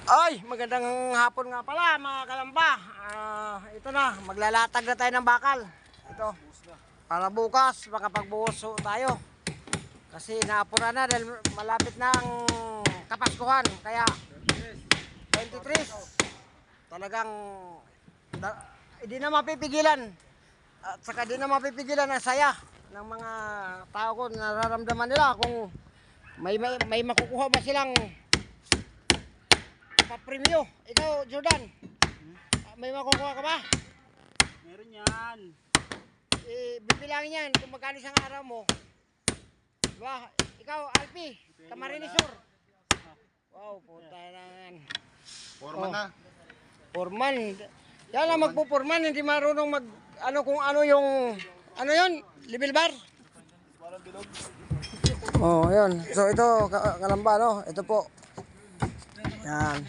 Ay, magandang hapon nga pala mga kalamba. Ito na, maglalatag na tayo ng bakal. Ito, para bukas makapagbuhos tayo. Kasi naapura na dahil malapit na ang Kapaskuhan. Kaya 23, talagang hindi na mapipigilan. At saka hindi na mapipigilan ang saya ng mga tao ko. Nararamdaman nila kung may makukuha ba silang pa-premyo. Ikaw, Jordan, may makukuha ka ba? Meron yan. Bibilangin yan kung magkano isang araw mo. Diba? Ikaw, Alpi, Camarinesor. Wow, puta na yan. Forman na. Foreman. Yan lang magpupurman, hindi marunong mag, ano kung ano yung, ano yun, level bar. Oh, yun. So ito, kalamba, no? Ito po. Yan.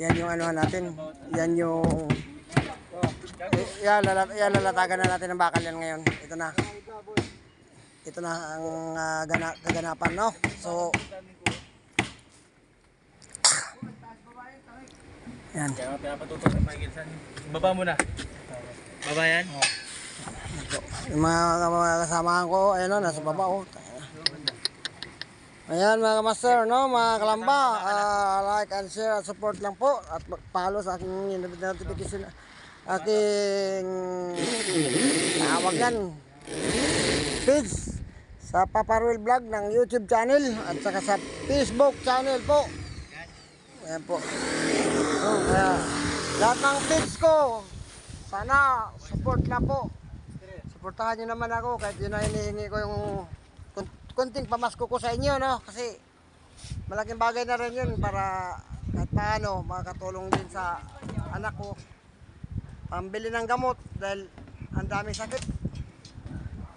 Yan yung anuhan natin. Yan yung lalatagan na natin ng bakal yan ngayon. Ito na. Ito na ang kaganapan, no? So yan. Kaya pinapatutok ng Michael. Baba muna. Baba yan? Yung mga kasamahan ko, ayun, nasa baba, oh. Ayan mga master, no, mga kalamba, like and share at support lang po at follow sa aking notification, aking tawag yan, page sa Papa Ruel Vlog ng YouTube channel at saka sa Facebook channel po. Ayan po. So, kaya lahat ng page ko, sana support lang po. Supportahan nyo naman ako kahit yun na hinihingi ko yung kunting pamasko ko sa inyo, no? Kasi malaking bagay na rin yun para kahit paano makakatulong din sa anak ko pambili ng gamot dahil ang daming sakit.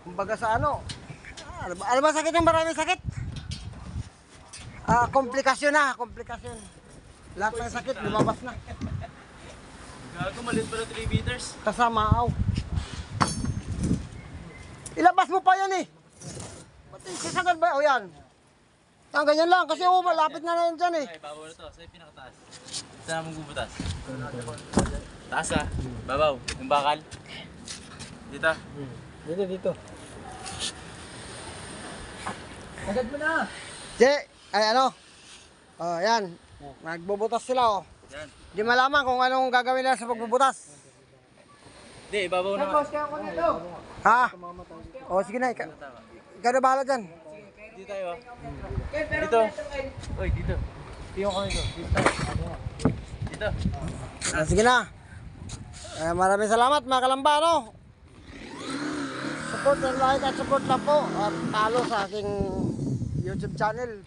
Kumbaga sa ano ba sakit ng maraming sakit? Komplikasyon na, komplikasyon. Lahat ng sakit lumabas na. Gago, maliit pala 3 meters. Kasama aw. Ilabas mo pa yan eh. Sasagad ba? O yan. Ang ganyan lang kasi malapit na yan dyan eh. Ay, babaw na to. Sa'yo pinakataas. Saan mong bubutas? Taas ah. Babaw. Yung bakal. Dito. Dito. Agad mo na. Ay ano? Oh, yan. Nagbubutas sila oh. Yan. Di malaman kung anong gagawin nila sa pagbubutas. Hindi, babaw na. Ha? O sige na, ikaw na bahala dyan. Dito tayo ah. Dito. Uy, dito. Tiyo ko nito. Dito. Dito. Sige na. Maraming salamat mga kalamba, no? Support and like at support lang po. At follow sa aking YouTube channel.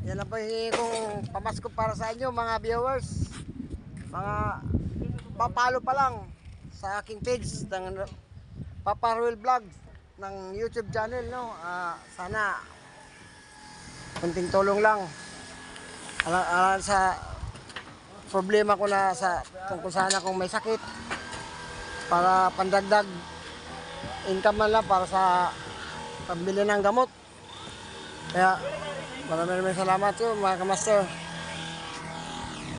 Yan lang po hihingi kong pamasko para sa inyo mga viewers. Mga papalo pa lang sa aking page ng Papa Ruel Vlog ng YouTube channel, no? Sana kunting tulong lang sa problema ko na sa tungkol sana kung may sakit para pandagdag income man lang para sa pambili ng gamot. Kaya maraming salamat po mga kamaster.